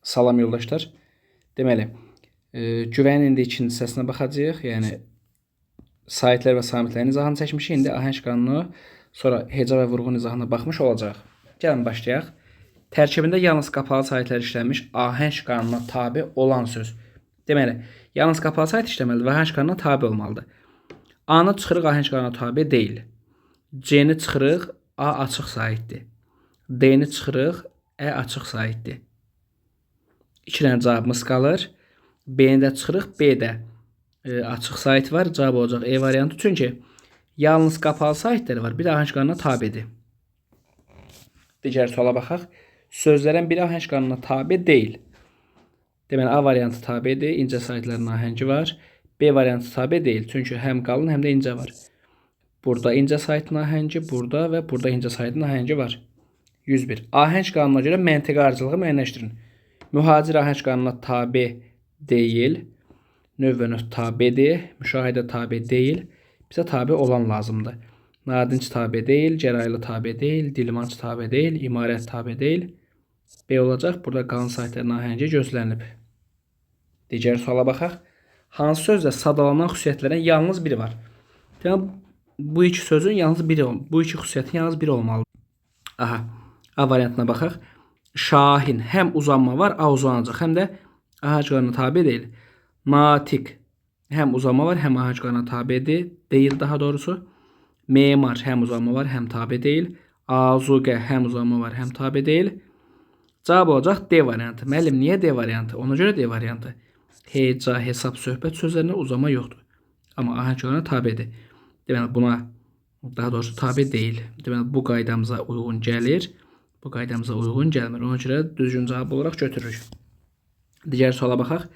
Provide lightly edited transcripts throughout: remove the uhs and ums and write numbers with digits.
Salam yoldaşlar. Deməli, güvənin indi ikinci hissəsinə baxacağıq. Yəni saytlar və samitlərin izahını çəkmişik. İndi ahəng qanunu, sonra heca və vurğun izahına baxmış olacaq. Gəlin başlayaq. Tərkibində yalnız qapalı saytlar işlənmiş ahəng qanununa tabe olan söz. Deməli, yalnız qapalı sayt işləməlidir və ahəng qanununa tabe olmalıdır. A-nı çıxırıq, ahəng qanununa tabe deyil. C-ni çıxırıq, A açıq saytdir. D-ni çıxırıq, E açıq saytdir. 2 dənə cavabımız qalır. B-ni də çıxırıq, B-də açıq sayt var. Cavab olacaq E variantı. Çünki yalnız qapalı saytları var. Bir də ahəng qanununa tabedir. Digər suala baxaq. Sözlərin biri ahəng qanununa tabe deyil. Deməli, A variantı tabedir. İncə saytların ahəngi var. B variantı tabe deyil. Çünki həm qalın, həm də incə var. Burada incə saytın ahəngi, burada və burada incə saytın ahəngi var. 101. Ahəng qanununa görə məntiqi arıcılığı müəyyənləşdirin. Mühacir ahəng qanununa tabe deyil. Növ və növ tabedir. Müşahidə tabe deyil. Bizə tabe olan lazımdır. Nadinc tabe deyil. Gəraylı tabe deyil. Dilmanc tabe deyil. İmarət tabe deyil. B olacaq. Burada qalın saytların ahəngi gözlənilib. Digər suala baxaq. Hansı sözlə sadalanan xüsusiyyətlərin yalnız biri var? Deməli, bu iki sözün yalnız biri olmalı. Bu iki xüsusiyyətin yalnız biri olmalı. Aha. A variantına baxaq. Şahin həm uzanma var, A uzanacaq, həm də ahəng qanununa tabe deyil. Natiq həm uzanma var, həm ahəng qanununa tabedir, deyil daha doğrusu. Memar həm uzanma var, həm tabe deyil. Azuqə həm uzanma var, həm tabe deyil. Cavab olacaq D variantı. Müəllim, niyə D variantı? Ona görə D variantı. Heca, hesab, söhbət sözlərində uzanma yoxdur. Amma ahəng qanununa tabedir. Deməli, buna daha doğrusu tabe deyil. Deməli, bu qaydamıza uyğun gəlir. Bu qaydamıza uyğun gəlmir. Ona görə düzgün cavab olaraq götürürük. Digər suala baxaq.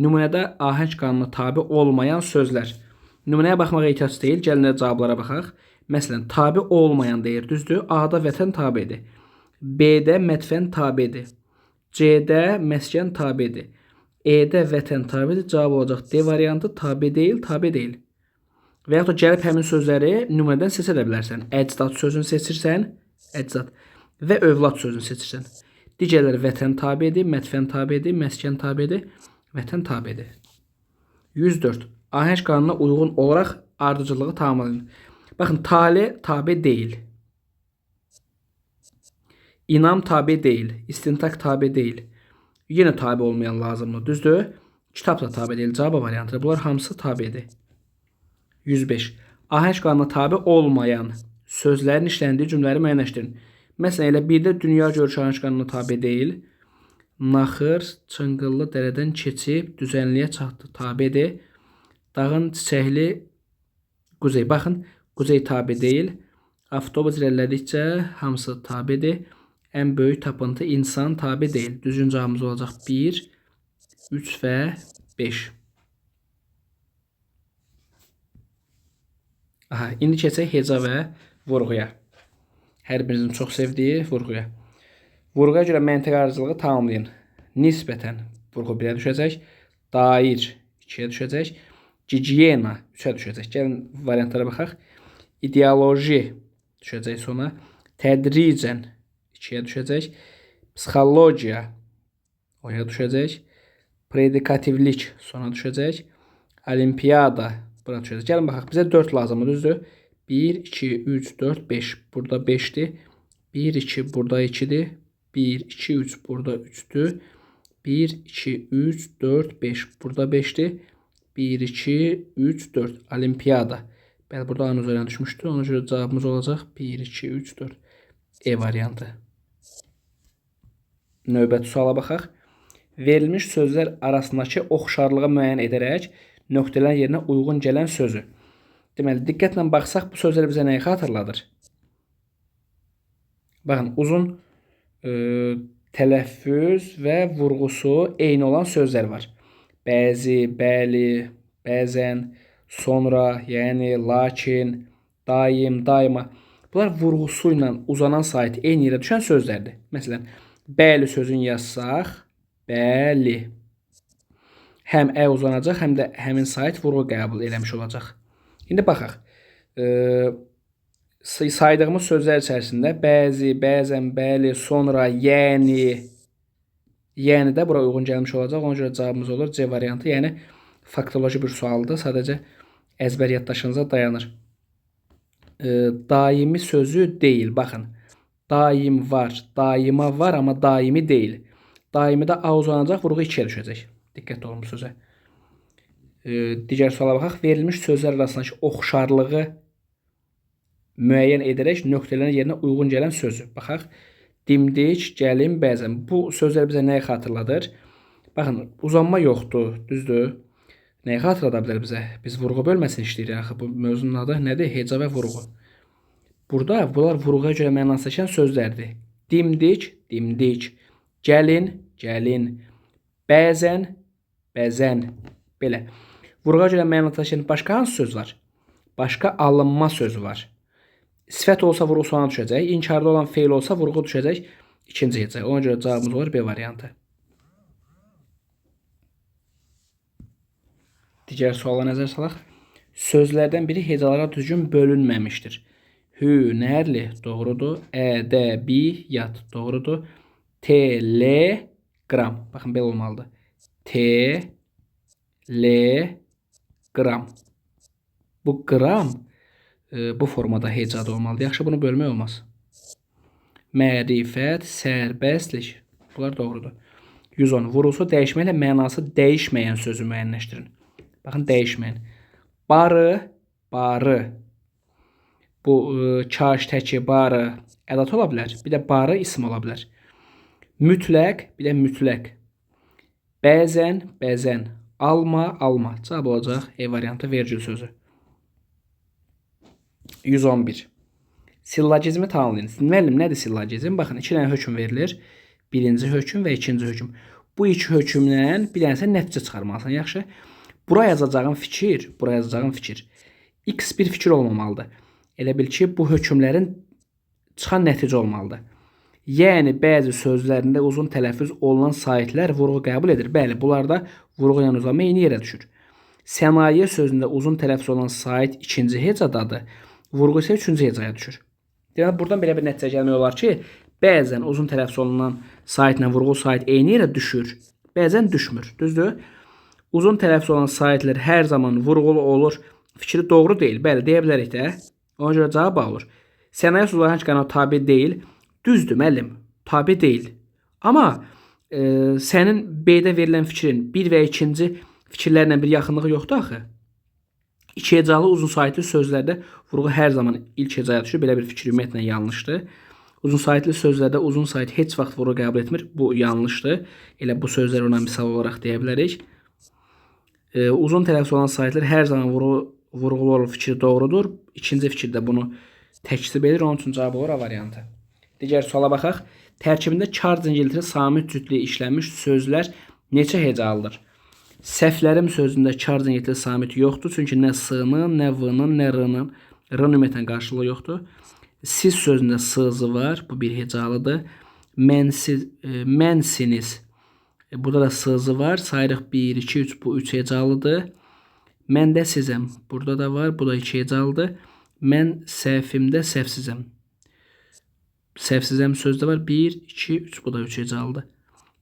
Nümunədə ahəng qanununa tabe olmayan sözlər. Nümunəyə baxmağa ehtiyac deyil. Gəlin cavablara baxaq. Məsələn, tabe olmayan deyir, düzdür? A-da vətən tabedir. B-də mətfən tabedir. C-də məskən tabedir. E-də vətən tabedir. Cavab olacaq D variantı. Tabe deyil, tabe deyil. Və yaxud da gəlib həmin sözləri nümunədən seçə də bilərsən. Əcdad sözünü seçirsən, əcdad və övlad sözünü seçirsən. Digərləri vətən tabedir, mətfən tabedir, məskən tabedir, vətən tabedir. 104. Ahəng qanununa uyğun olaraq ardıcılığı tamamlayın. Baxın, tale tabe deyil. İnam tabe deyil. İstintaq tabe deyil. Yenə tabe olmayan lazımdır, düzdür? Kitab da tabe deyil. Cavab variantı. Bunlar hamısı tabedir. 105. Ahəng qanununa tabe olmayan sözlərin işləndiyi cümlələri müəyyənləşdirin. Məsələn, elə bir də dünya görüşü ahəng qanununa tabe deyil. Naxır çınqıllı dərədən keçib düzənliyə çatdı. Tabedir. Dağın çiçəkli quzey. Baxın, quzey tabe deyil. Avtobus irəlilədikcə hamısı tabedir. Ən böyük tapıntı insan tabe deyil. Düzgün cavabımız olacaq 1, 3 və 5. Aha, indi keçək heca və vurğuya. Hər birinizin çox sevdiyi vurğuya. Vurğuya görə məntiqi arıcılığı tamamlayın. Nisbətən vurğu 1-ə düşəcək. Dair 2-yə düşəcək. Gigiyena 3-ə düşəcək. Gəlin variantlara baxaq. İdeoloji düşəcək sona. Tədricən 2-yə düşəcək. Psixologiya o-ya düşəcək. Predikativlik sona düşəcək. Olimpiyada bura düşəcək. Gəlin baxaq. Bizə 4 lazımdır, düzdür? 1, 2, 3, 4, 5. Burada 5'dir. 1, 2, burada 2'dir. 1, 2, 3, burada 3'dür. 1, 2, 3, 4, 5. Burada 5'dir. 1, 2, 3, 4. Olimpiyada. Bəli, burada A-nın üzərinə düşmüşdür. Ona görə cavabımız olacaq 1, 2, 3, 4. E variantı. Növbəti suala baxaq. Verilmiş sözlər arasındakı oxşarlığı müəyyən edərək nöqtələrin yerinə uyğun gələn sözü. Deməli, diqqətlə baxsaq bu sözlər bizə nəyi xatırladır? Baxın, uzun tələffüz və vurğusu eyni olan sözlər var. Bəzi, bəli, bəzən, sonra, yəni, lakin, daim, daima. Bunlar vurğusu ilə uzanan sayt eyni yerə düşən sözlərdir. Məsələn, bəli sözünü yazsaq, bəli. Həm ə uzanacaq, həm də həmin sayt vurğu qəbul eləmiş olacaq. İndi baxaq. Saydığımız sözlər içərisində bəzi, bəzən, bəli, sonra, yəni Yəni də bura uyğun gəlmiş olacaq. Ona görə cavabımız olur C variantı. Yəni faktoloji bir sualdır. Sadəcə əzbər yaddaşınıza dayanır. Daimi sözü deyil. Baxın. Daim var, daima var, amma daimi deyil. Daimidə A uzanacaq, vurğu 2-yə düşəcək. Diqqətli olun bu sözə. Digər suala baxaq. Verilmiş sözlər arasındakı oxşarlığı müəyyən edərək nöqtələrin yerinə uyğun gələn sözü. Baxaq. Dimdik, gəlin, bəzən. Bu sözlər bizə nəyi xatırladır? Baxın, uzanma yoxdur, düzdür? Nəyi xatırlada bilər bizə? Biz vurğu bölməsini işləyirik. Axı bu mövzunun adı nədir? Heca və vurğu. Burada bunlar vurğuya görə mənaslaşan sözlərdir. Dimdik, dimdik. Gəlin, gəlin. Bəzən, bəzən. Belə. Vurğuya görə mənaslaşan başqa hansı söz var? Başqa alınma sözü var. Sifət olsa vurğu sona düşəcək. İnkarda olan feil olsa vurğu düşəcək ikinci hecaya. Ona görə cavabımız olur B variantı. Digər suala nəzər salaq. Sözlərdən biri hecalara düzgün bölünməmişdir. Hünərli doğrudur. Ədəbiyyat doğrudur. Telegram. Baxın belə olmalıdır. Telegram. Bu qram bu formada hecada olmalıdır. Yaxşı, bunu bölmək olmaz. Mərifət, sərbəstlik. Bunlar doğrudur. 110. Vurulsu dəyişməklə mənası dəyişməyən sözü müəyyənləşdirin. Baxın, dəyişməyən. Barı, barı. Bu kaş, təki, barı ədat ola bilər. Bir də barı isim ola bilər. Mütləq, bir də mütləq. Bəzən, bəzən. Alma, alma. Cavab olacaq E variantı vergül sözü. 111. Sillogizmi tanımlayın. Müəllim, nədir sillogizm? Baxın, 2 dənə hökm verilir. Birinci hökm və ikinci hökm. Bu iki hökmdən bir dənəsə nəticə çıxarmalısan. Yaxşı. Bura yazacağım fikir, bura yazacağım fikir. X bir fikir olmamalıdır. Elə bil ki, bu hökmlərin çıxan nəticə olmalıdır. Yəni, bəzi sözlərində uzun tələffüz olunan saitlər vurğu qəbul edir. Bəli, bunlarda vurğu ilə uzanma eyni yerə düşür. Sənaye sözündə uzun tələffüz olan sait ikinci hecadadır. Vurğu isə üçüncü hecaya düşür. Deməli, buradan belə bir nəticə gəlmək olar ki, bəzən uzun tələffüz olunan saitlə vurğu sait eyni yerə düşür, bəzən düşmür. Düzdür? Uzun tələffüz olan saitlər hər zaman vurğulu olur. Fikri doğru deyil. Bəli, deyə bilərik də. Ona görə cavab A olur. Sənaye sözləri hansı qanuna tabe deyil? Düzdür, müəllim. Tabe deyil. Amma sənin B-də verilən fikrin bir və ikinci fikirlərlə bir yaxınlığı yoxdur axı. İki hecalı uzun saitli sözlərdə vurğu hər zaman ilk hecaya düşür. Belə bir fikir ümumiyyətlə yanlışdır. Uzun saitli sözlərdə uzun sait heç vaxt vurğu qəbul etmir. Bu yanlışdır. Elə bu sözləri ona misal olaraq deyə bilərik. Uzun tələffüz olan saitlər hər zaman vurğulu olur, fikri doğrudur. İkinci fikirdə bunu təkzib edir. Onun üçün cavab olur A variantı. Digər suala baxaq. Tərkibində kar zingiltili samit cütlüyü işlənmiş sözlər neçə hecalıdır? Səhvlərim sözündə kar zingiltili samit yoxdur. Çünki nə s-nın, nə v-nın, nə r-nın, r-nın ümumiyyətlə qarşılığı yoxdur. Siz sözündə s-zı var. Bu bir hecalıdır. Mənsiniz. Burada da s-zı var. Sayırıq 1, 2, 3. Bu 3 hecalıdır. Mən də sizəm. Burada da var. Bu da 2 hecalıdır. Mən səhvimdə səhvsizəm. Səhvsizəm sözdə var. 1, 2, 3. Bu da 3 hecalıdır.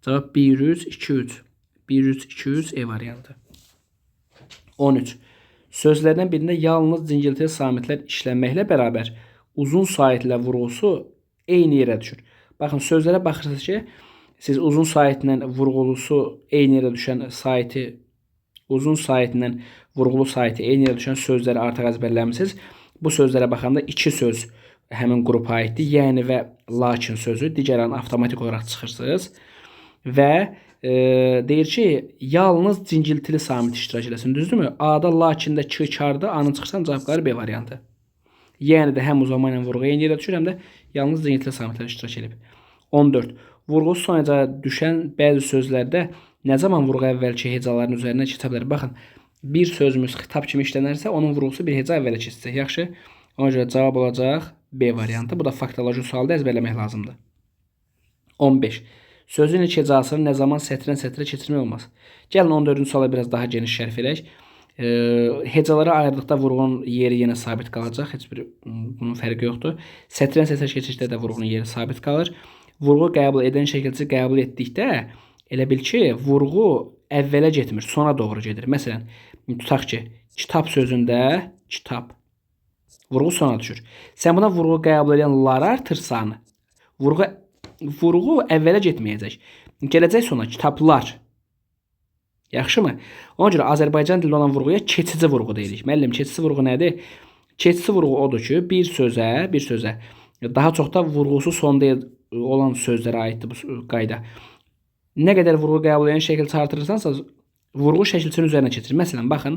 Cavab 1, 3, 2, 3. 1, 3, 2, 3 E variantı. 13. Sözlərdən birində yalnız zingiltili samitlər işlənməklə bərabər uzun saitlə vurğusu eyni yerə düşür. Baxın, sözlərə baxırsınız ki, siz uzun saitlə vurğulusu eyni yerə düşən saiti, uzun saitlə vurğulu saiti eyni yerə düşən sözləri artıq əzbərləmişsiniz. Bu sözlərə baxanda iki söz həmin qrupa aiddir. Yəni və lakin sözü. Digərlərini avtomatik olaraq çıxırsınız. Və deyir ki, yalnız zingiltili samit iştirak eləsin. Düzdürmü? A-da lakində karda, A-nın çıxırsan cavabları B variantı. Yəni də həm uzanma ilə vurğu eyni yerə düşür, həm də yalnız zingiltili samitlər iştirak edib. 14. Vurğu son hecaya düşən bəzi sözlərdə nə zaman vurğu əvvəlki hecaların üzərinə keçə bilər? Baxın, bir sözümüz xitab kimi işlənərsə, onun vurğusu bir heca əvvələ keçəcək. Yaxşı? Ona görə cavab olacaq B variantı. Bu da faktoloji sualda əzbərləmək lazımdır. 15. Sözün ilk hecasını nə zaman sətrən sətrə keçirmək olmaz? Gəlin 14-cü suala biraz daha geniş şərh edək. Hecalara ayırdıqda vurğunun yeri yenə sabit qalacaq. Heç bir bunun fərqi yoxdur. Sətrən sətrə keçişdə də vurğunun yeri sabit qalır. Vurğu qəbul edən şəkilçi qəbul etdikdə Elə bil ki, vurğu əvvələ getmir, sona doğru gedir. Məsələn, tutaq ki, kitab sözündə kitab vurğu sona düşür. Sən buna vurğu qəbul edən lar artırsan, vurğu əvvələ getməyəcək. Gələcək sona kitablar. Yaxşımı? Ona görə Azərbaycan dilində olan vurğuya keçici vurğu deyirik. Müəllim, keçici vurğu nədir? Keçici vurğu odur ki, bir sözə daha çox da vurğusu sonda olan sözlərə aiddir bu qayda. Nə qədər vurğu qəbul edən şəkilçi artırırsansa, vurğu şəkilçinin üzərinə keçir. Məsələn, baxın,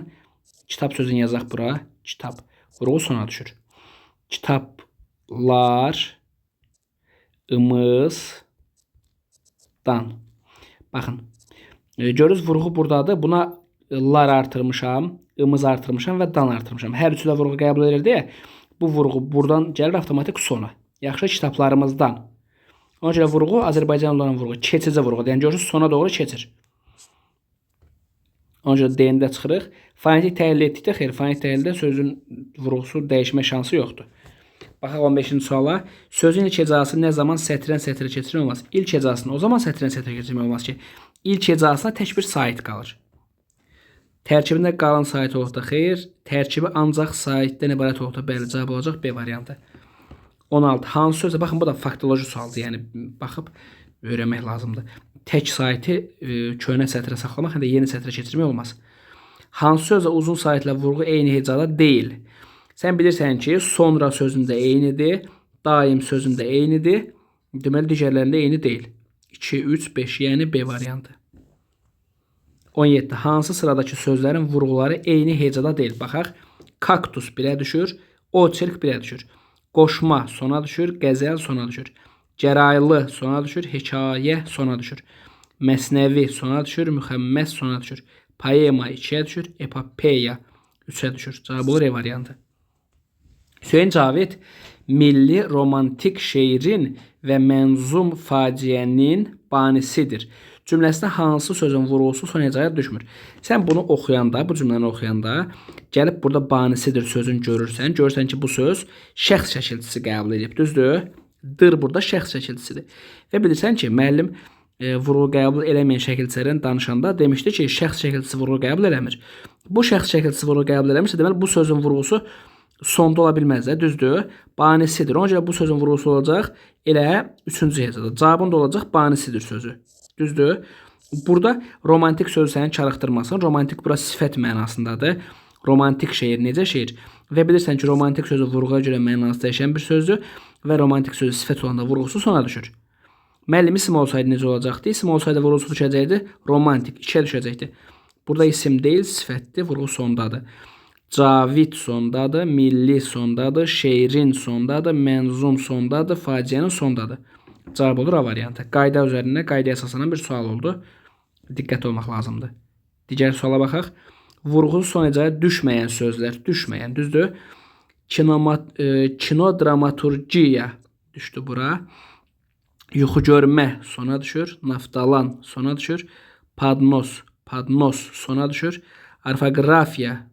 kitab sözünü yazaq bura. Kitab. Vurğu sona düşür. Kitablar ımızdan. Baxın. Görürüz, vurğu buradadır. Buna lar artırmışam, ımız artırmışam və dan artırmışam. Hər üçü də vurğu qəbul edir deyə bu vurğu buradan gəlir avtomatik sona. Yaxşı, kitablarımızdan. Ona görə vurğu Azərbaycanlı olan vurğu keçici vurğudur. Yəni görürsüz, sona doğru keçir. Ona görə D-də çıxırıq. Fonetik təhlil etdikdə xeyr, fonetik təhlildə sözün vurğusu dəyişmə şansı yoxdur. Baxaq 15-ci suala. Sözün ilk hecası nə zaman sətrən sətrə keçirmək olmaz? İlk hecasını o zaman sətrən sətrə keçirmək olmaz ki, ilk hecasına tək bir sait qalır. Tərkibində qalan sait olduqda xeyr, tərkibi ancaq saitdən ibarət olduqda bəli, cavab olacaq B variantı. 16. Hansı sözə? Baxın, bu da faktoloji sualdır. Yəni baxıb öyrənmək lazımdır. Tək saiti köhnə sətrə saxlamaq, həm də yeni sətrə keçirmək olmaz. Hansı sözə uzun saitlə vurğu eyni hecada deyil? Sən bilirsən ki, sonra sözündə eynidir, daim sözündə eynidir. Deməli, digərlərində eyni deyil. 2, 3, 5, yəni B variantı. 17. Hansı sıradakı sözlərin vurğuları eyni hecada deyil? Baxaq, kaktus 1-ə düşür, oçerk 1-ə düşür. Qoşma sona düşür, qəzəl sona düşür. Gəraylı sona düşür, hekayə sona düşür. Məsnəvi sona düşür, müxəmməs sona düşür. Poema 2-yə düşür, epopeya 3-ə düşür. Cavab olur E variantı. Hüseyn Cavid milli romantik şeirin və mənzum faciənin banisidir. Cümləsində hansı sözün vurğusu son hecaya düşmür? Sən bunu oxuyanda, bu cümləni oxuyanda gəlib burada banisidir sözün görürsən. Görürsən ki, bu söz şəxs şəkilçisi qəbul edib, düzdür? Dır burada şəxs şəkilçisidir. Və bilirsən ki, müəllim vurğu qəbul eləməyən şəkilçilərin danışanda demişdi ki, şəxs şəkilçisi vurğu qəbul eləmir. Bu şəxs şəkilçisi vurğu qəbul eləmirsə, deməli bu sözün vurğusu sonda ola bilməz də, düzdür? Banisidir. Ona görə bu sözün vurğusu olacaq elə 3-cü hecada. Cavabın da olacaq banisidir sözü. Düzdür? Burada romantik sözü səni çarıxdırmasın. Romantik bura sifət mənasındadır. Romantik şeir necə şeir? Və bilirsən ki, romantik sözü vurğuya görə mənası dəyişən bir sözdür və romantik sözü sifət olanda vurğusu sona düşür. Müəllim isim olsaydı necə olacaqdı? İsim olsaydı vurğusu düşəcəkdi. Romantik 2-ə düşəcəkdi. Burada isim deyil, sifətdir, vurğu sondadır. Cavid sondadır, milli sondadır, şeirin sondadır, mənzum sondadır, faciənin sondadır. Cavab olur A variantı. Qayda üzərində, qaydaya əsaslanan bir sual oldu. Diqqət olmaq lazımdır. Digər suala baxaq. Vurğusu son hecaya düşməyən sözlər, düşməyən, düzdür? Kinodramaturgiya düşdü bura. Yuxu görmə sona düşür. Naftalan sona düşür. Padnos sona düşür. Orfoqrafiya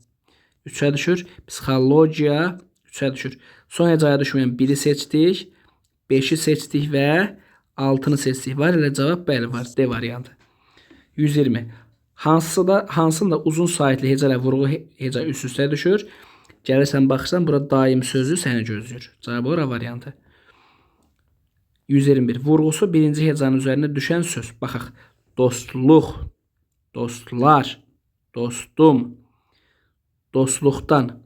3-ə düşür. Psixologiya 3-ə düşür. Son hecaya düşməyən 1-i seçdik. 5-i seçdik və 6-nı seçdik. Var elə cavab bəli var. D variantı. 120. Hansında uzun saitli heca ilə vurğu heca üst-üstə düşür? Gəlirsən baxırsan, burada daim sözü səni gözləyir. Cavab olur A variantı. 121. Vurğusu birinci hecanın üzərində düşən söz. Baxaq. Dostluq, dostlar, dostum, dostluqdan.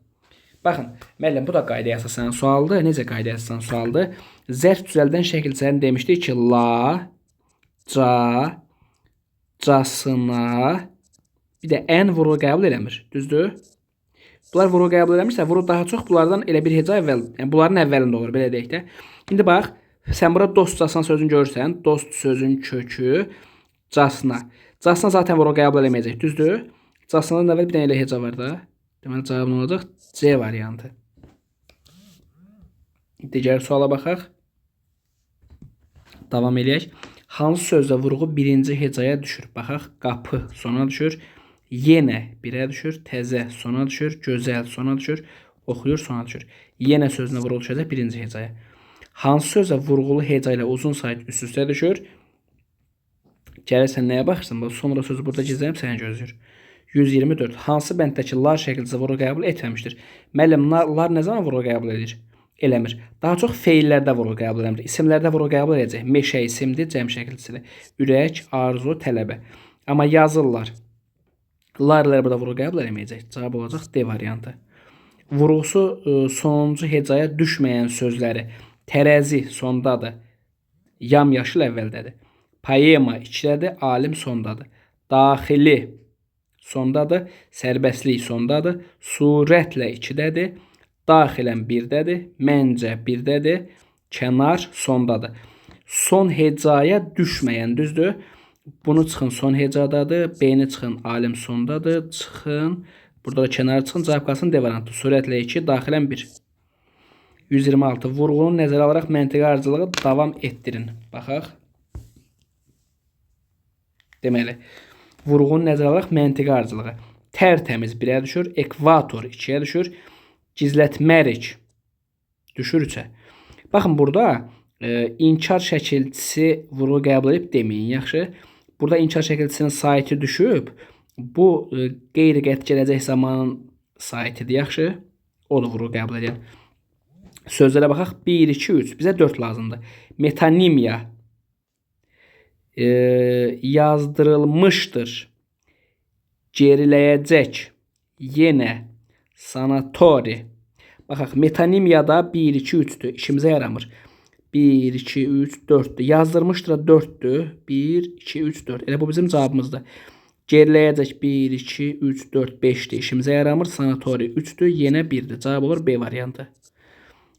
Baxın, müəllim, bu da qaydaya əsaslanan sualdır. Necə qaydaya əsaslanan sualdır? Zərf düzəldən şəkilçilərini demişdik ki, la, ca, casına, bir də ən vurğu qəbul eləmir. Düzdür? Bunlar vurğu qəbul eləmirsə, vurğu daha çox bunlardan elə bir heca əvvəl, yəni bunların əvvəlində olur, belə deyək də. İndi bax, sən bura dostcasına sözünü görürsən, dost sözün kökü, casına. Casına zaten vurğu qəbul eləməyəcək, düzdür? Casından əvvəl bir dənə elə heca var da. Deməli, cavab nə olacaq? C variantı. Digər suala baxaq. Davam eləyək. Hansı sözdə vurğu birinci hecaya düşür? Baxaq, qapı sona düşür. Yenə 1-ə düşür. Təzə sona düşür. Gözəl sona düşür. Oxuyur sona düşür. Yenə sözünə vurğu düşəcək birinci hecaya. Hansı sözdə vurğulu heca ilə uzun sait üst-üstə düşür? Gəlirsən nəyə baxırsan? Bax, sonra sözü burada gizlənib səni gözləyir. 124. Hansı bənddəki lar şəkilcə vurğu qəbul etməmişdir? Müəllim, lar nə zaman vurğu qəbul edir? Eləmir. Daha çox feillərdə vurğu qəbul eləmir. İsimlərdə vurğu qəbul edəcək. Meşə isimdir, cəm şəkilçisidir. Ürək, arzu, tələbə. Amma yazırlar. Larlar burada vurğu qəbul eləməyəcək. Cavab olacaq D variantı. Vurğusu sonuncu hecaya düşməyən sözləri. Tərəzi sondadır. Yamyaşıl əvvəldədir. Poema içdədir, alim sondadır. Daxili sondadır, sərbəstlik sondadır. Surətlə içdədir. Daxilən birdədir, məncə birdədir, kənar sondadır. Son hecaya düşməyən, düzdür? Bunu çıxın son hecadadır, B-ni çıxın alim sondadır, çıxın, burada da kənarı çıxın, cavab qalsın D variantı. Surətlə 2, daxilən 1. 126. Vurğunu nəzərə alaraq məntiqi ardıcılığı davam etdirin. Baxaq. Deməli, vurğunu nəzərə alaraq məntiqi ardıcılığı. Tərtəmiz 1-ə düşür, ekvator 2-yə düşür. Gizlətmərik düşür 3-ə. Baxın, burada inkar şəkilçisi vurğu qəbul edib deməyin, yaxşı. Burada inkar şəkilçisinin saiti düşüb. Bu qeyri-qəti gələcək zamanın saitidir, yaxşı. O da vurğu qəbul edən. Sözlərə baxaq. 1, 2, 3. Bizə 4 lazımdır. Metonimiya yazdırılmışdır. Geriləyəcək. Yenə sanatori. Baxaq, metonimiyada 1, 2, 3'dür. İşimizə yaramır. 1, 2, 3, 4'dür. Yazdırmışdır 4'dür. 1, 2, 3, 4. Elə bu bizim cavabımızdır. Geriləyəcək 1, 2, 3, 4, 5'dir. İşimizə yaramır. Sanatori 3'dür. Yenə 1'dir. Cavab olur B variantı.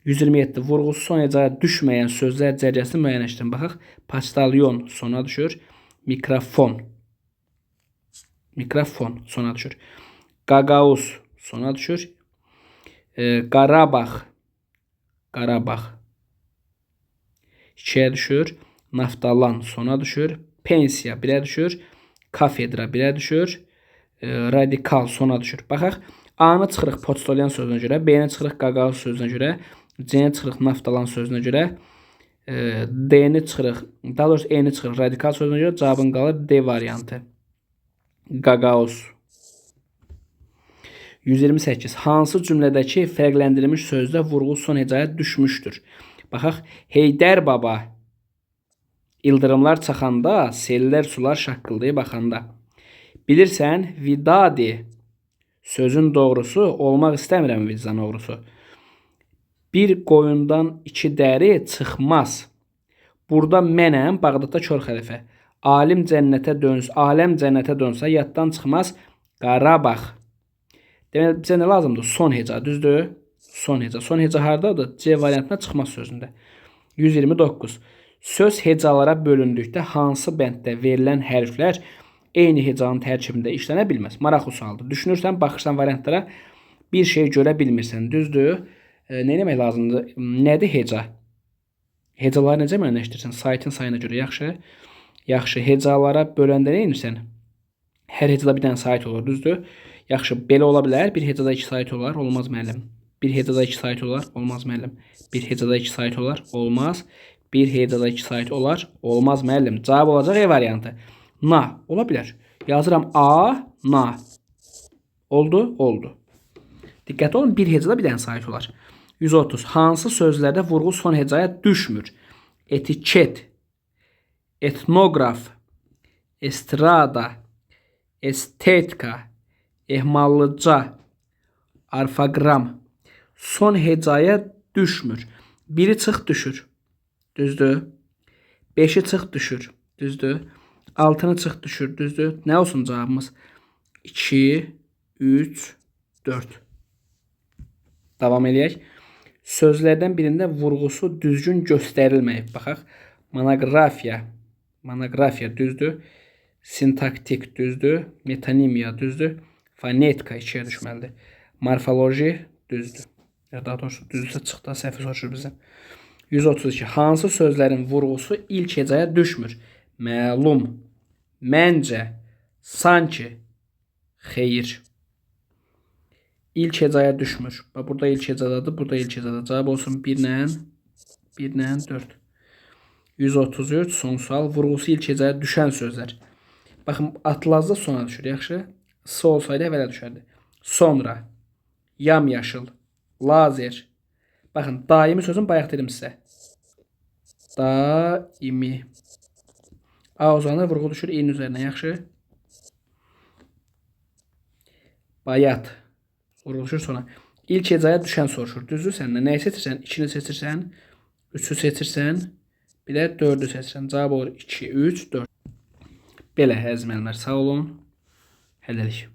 127. Vurğusu son hecaya düşməyən sözlər cərgəsini müəyyənləşdirin. Baxaq, pastalyon sona düşür. Mikrofon. Mikrofon sona düşür. Qaqauz sona düşür. Qarabağ. Qarabağ. 2'ye düşür. Naftalan sona düşür. Pensiya 1'ə düşür. Kafedra 1'ə düşür. Radikal sona düşür. Baxaq. A-nı çıxırıq poçtolyan sözünə görə. B-ni çıxırıq qaqauz sözünə görə. C-ni çıxırıq naftalan sözünə görə. D-ni çıxırıq. Daha doğrusu E-ni çıxırıq radikal sözünə görə. Cavabın qalır D variantı. Qaqauz. 128. Hansı cümlədəki fərqləndirilmiş sözdə vurğu son hecaya düşmüşdür? Baxaq. Heydər baba. İldırımlar çaxanda, sellər sular şaqqıldayıb baxanda. Bilirsən, vidadi. Sözün doğrusu, olmaq istəmirəm vicdan oğrusu. Bir qoyundan 2 dəri çıxmaz. Burada mənəm, Bağdadda kör xəlifə. Aləm cənnətə dönsə, yaddan çıxmaz Qarabağ. Deməli, bizə nə lazımdır? Son heca, düzdür? Son heca. Son heca hardadır? C variantına çıxmaz sözündə. 129. Söz hecalara bölündükdə hansı bənddə verilən hərflər eyni hecanın tərkibində işlənə bilməz? Maraqlı sualdır. Düşünürsən, baxırsan variantlara, bir şey görə bilmirsən, düzdür? Nə demək lazımdır? Nədir heca? Hecaları necə müəyyənləşdirirsən? Saitin sayına görə yaxşı. Yaxşı, hecalara böləndə nə edirsən? Hər hecada bir dənə sait olur, düzdür? Yaxşı, belə ola bilər. Bir hecada 2 sait olar, olmaz müəllim. Bir hecada 2 sait olar, olmaz müəllim. Bir hecada 2 sait olar, olmaz. Bir hecada 2 sait olar, olmaz müəllim. Cavab olacaq E variantı. Na, ola bilər. Yazıram A, na. Oldu, oldu. Diqqət olun, bir hecada bir dənə sait olar. 130. Hansı sözlərdə vurğu son hecaya düşmür? Etiket, etnoqraf, estrada, estetika, ehmallıca, arfoqram. Son hecaya düşmür. Biri çıx düşür. Düzdür. 5'i çıx düşür. Düzdür. 6'nı çıx düşür. Düzdür. Nə olsun cavabımız? 2, 3, 4. Davam edək. Sözlərdən birində vurğusu düzgün göstərilməyib. Baxaq. Monoqrafiya. Monoqrafiya düzdür. Sintaktik düzdür. Metonimiya düzdür. Fonetika 2'yə düşməlidir. Morfoloji düzdür. Ya daha doğrusu düzdürsə çıxda səhvi soruşur bizə. 132. Hansı sözlərin vurğusu ilk hecaya düşmür? Məlum, məncə, sanki, xeyir. İlk hecaya düşmür. Burada ilk hecadadır, burada ilk hecadadır. Cavab olsun 1 ilə 4. 133 son sual. Vurğusu ilk hecəyə düşən sözlər. Baxın, Atlazda sona düşür, yaxşı? S olsaydı əvvələ düşərdi. Sonra, yamyaşıl, lazer. Baxın, daimi sözün bayaq dedim sizə. Daimi. A uzanır, vurğu düşür in üzərinə, yaxşı? Bayat. Vurğu düşür sona. İlk hecəyə düşən soruşur. Düzdür səndən? Nəyi seçirsən? 2-ni seçirsən, 3-ü seçirsən, bir də 4-ü seçirsən. Cavab olur 2, 3, 4. Belə əziz müəllimlər, sağ olun. Hələlik.